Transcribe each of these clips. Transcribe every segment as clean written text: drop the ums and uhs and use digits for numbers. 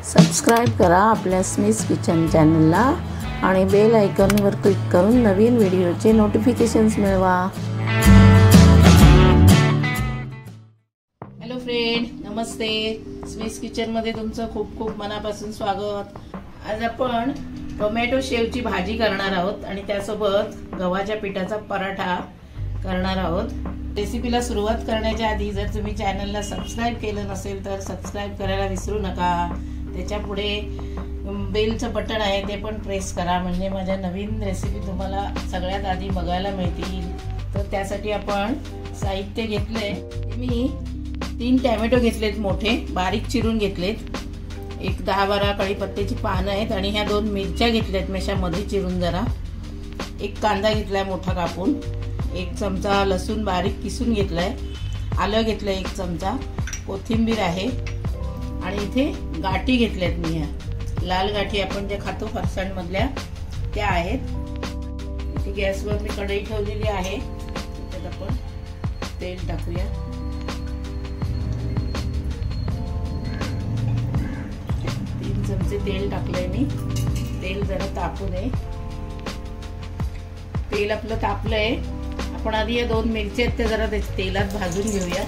Subscribe करा आपल्या स्मिस kitchen चॅनलला आणि बेल आयकॉनवर क्लिक करून नवीन व्हिडिओचे नोटिफिकेशन्स मिळवा। हॅलो फ्रेंड, नमस्ते। स्मिस किचन मध्ये तुमचं खूप खूप मनापासून स्वागत। आज आपण टोमॅटो शेवची भाजी करणार आहोत आणि त्यासोबत गव्हाच्या पिठाचा पराठा करणार आहोत। रेसिपीला सुरुवात करण्याच्या आधी जर तुम्ही चॅनलला सबस्क्राइब केलं नसेल तर सबस्क्राइब करायला विसरू नका। त्याच्या पुढे बेलचं बटन आहे ते पण प्रेस करा, म्हणजे माझ्या नवीन रेसिपी तुम्हाला सगळ्यात आधी बघायला मिळतील। तर त्यासाठी आपण साहित्य घेतले, मी 3 टोमॅटो घेतलेत, मोठे बारीक चिरून घेतलेत। एक 10-12 कढीपत्त्याची पानं आहेत आणि ह्या 2 मिरच्या घेतल्यात मेशामध्ये चिरून जरा। एक कांदा घेतलाय मोठा कापून, 1 चमचा लसूण बारीक किसून घेतलाय, आलं घेतलंय 1 चमचा, कोथिंबीर आहे आणि इथे गाठी घेतल्यात मी, ह्या लाल गाठी आपण जे खातो फरसाण मधल्या त्या आहेत। इथे गॅसवर मी कढई ठेवलेली आहे, त्यात आपण तेल टाकूया। 3 चमचे तेल टाकलंय मी। तेल जरा तापू दे। तेल आपलं तापलंय, आपण आधी या 2 मिरच्या आहेत त्या जरा तेलात भाजून घेऊया।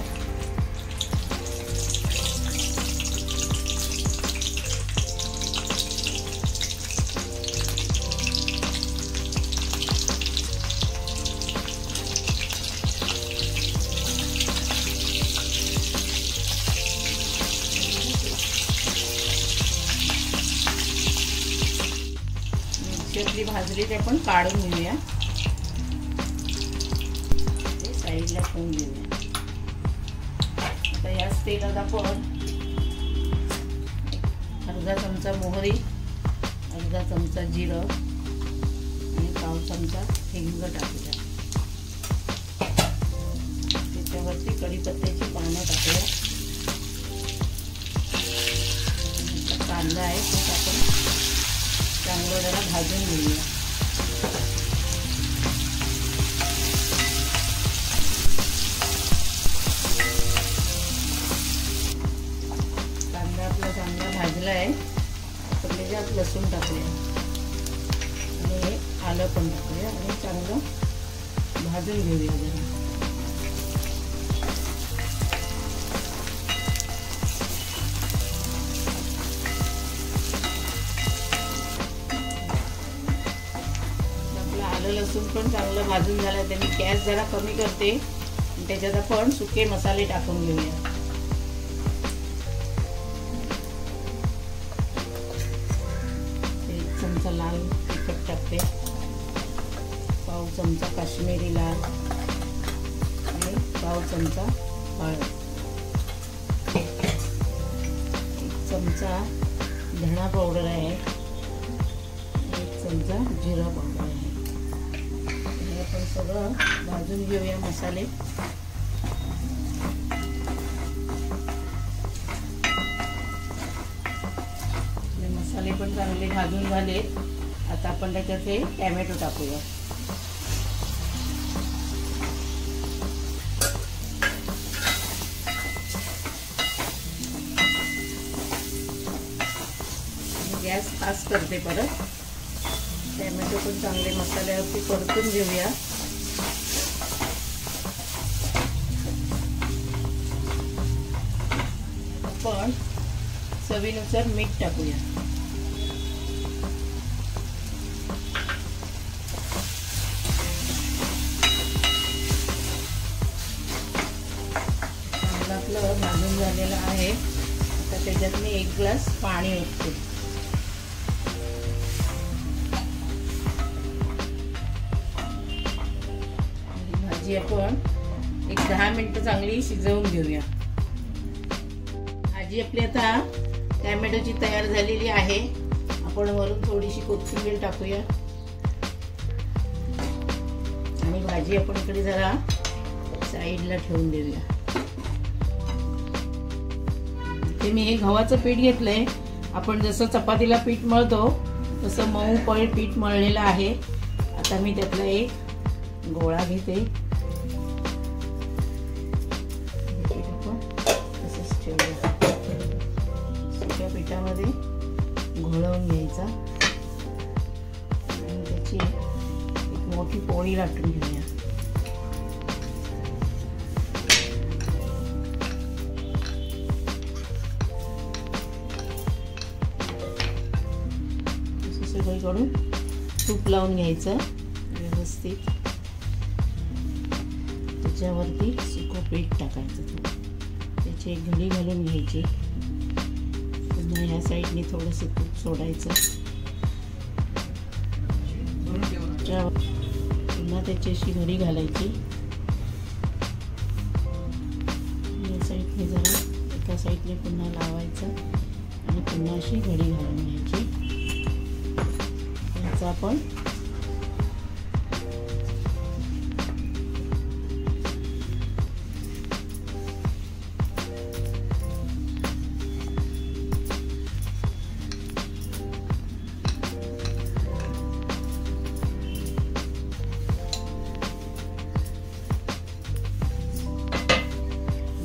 मिरची भाजली ते आपण काढून घेऊया, साईडला ठेवून देऊया। आता याच तेलात आपण अर्धा चमचा मोहरी, अर्धा चमचा जिरं आणि पाव चमचा हिंग टाकूया। त्याच्यावरती कढीपत्त्याची पानं टाकूया। कांदा आहे तो आपण चांगलं जरा भाजून घेऊया। कांदा आपला चांगला भाजला आहे, आपण त्याच्यात लसूण टाकूया आणि आलं पण टाकूया आणि चांगलं भाजून घेऊया जरा। लसूण पण चांगलं भाजून झालं, त्यांनी गॅस जरा कमी करते आणि त्याच्यात आपण सुके मसाले टाकून घेऊया। एक चमचा लाल तिखट टाकते, पाव चमचा काश्मीरी लाल आणि पाव चमचा हळद, 1 चमचा धणा पावडर आहे, 1 चमचा जिरा पावडर आहे। आपण सगळं भाजून घेऊया मसाले। मसाले पण चांगले भाजून झाले, आता आपण त्याच्यात हे टोमॅटो टाकूया। गॅस फास्ट करते परत। टोमॅटो पण चांगले मसाल्यावरती परतून घेऊया। आपण चवीनुसार मीठ टाकूया। चांगलं आपलं भाजून झालेलं आहे, आता त्याच्यात मी 1 ग्लास पाणी ओतते। आपण एक 10 मिनिटं चांगली शिजवून घेऊया। भाजी आपली आता टोमॅटोची तयार झालेली आहे। आपण वरून थोडीशी कोथिंबीर टाकूया आणि भाजी आपण इकडे जरा साईडला ठेवून देऊया। इथे मी हे गव्हाचं पीठ घेतलंय, आपण जसं चपातीला पीठ मळतो तसं मऊ पीठ मळलेलं आहे। आता मी त्यातला एक गोळा घेते, सुक्या पिठामध्ये घोळवून घ्यायचा आणि त्याची एक मोठी पोळी लाटून घेऊया. सगळीकडून तूप लावून घ्यायचं व्यवस्थित. त्याच्यावरती सुकं पीठ टाकायचं, त्याची एक घडी घालून घ्यायची. पुन्हा ह्या साईडने थोडंसं तूप सोडायचं. पुन्हा त्याची अशी घडी घालायची. या साईडने जरा एका साईडने पुन्हा लावायचं आणि पुन्हा अशी घडी घालून घ्यायची. याचा आपण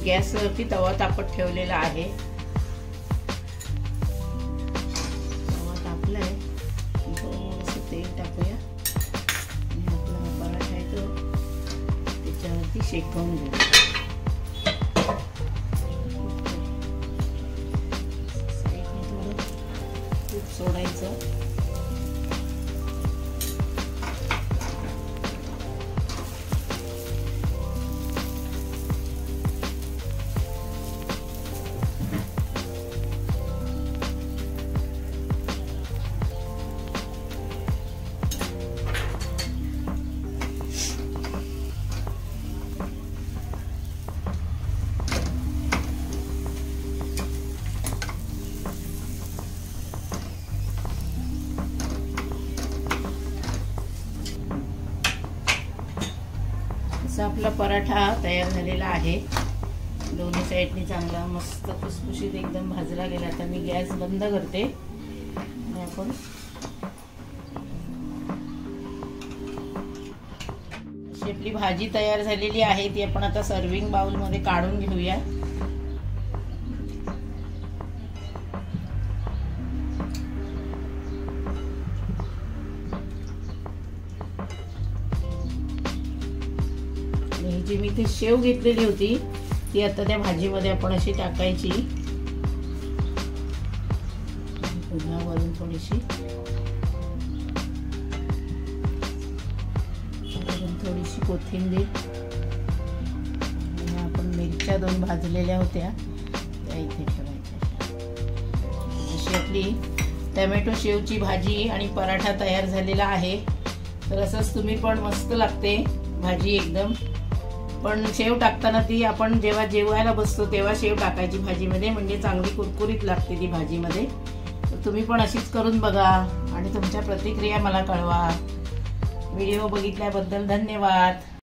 गॅसवरती तवा तापत ठेवलेला आहे. तवा तापलाय, थोडंसं तेल टाकूया आणि आपला पराठा आहे तो त्याच्यावरती शेकवून घेऊ. साईडने थोडं तूप सोडायचं. आपला पराठा तयार झालेला आहे. दोन्ही साईडनी चांगला मस्त खुसखुशीत एकदम भाजला गेला. आता मी गॅस बंद करते आणि आपण अशी आपली भाजी तयार झालेली आहे. ती आपण आता सर्विंग बाउल मध्ये काढून घेऊया. जी मी इथे शेव घेतलेली होती ती आता त्या भाजीमध्ये आपण अशी टाकायची. पुन्हा वरून थोडीशी कोथिंबीर. आपण मिरच्या 2 भाजलेल्या होत्या त्या इथे ठेवायच्या. अशी आपली टोमॅटो शेवची भाजी आणि पराठा तयार झालेला आहे. तर असंच तुम्ही पण, मस्त लागते भाजी एकदम. पण शेव टाकताना ती आपण जेव्हा जेवायला बसतो तेव्हा शेव टाकायची भाजीमध्ये, म्हणजे चांगली कुरकुरीत लागते ती भाजीमध्ये. तर तुम्ही पण अशीच करून बघा आणि तुमच्या प्रतिक्रिया मला कळवा. व्हिडिओ बघितल्याबद्दल धन्यवाद.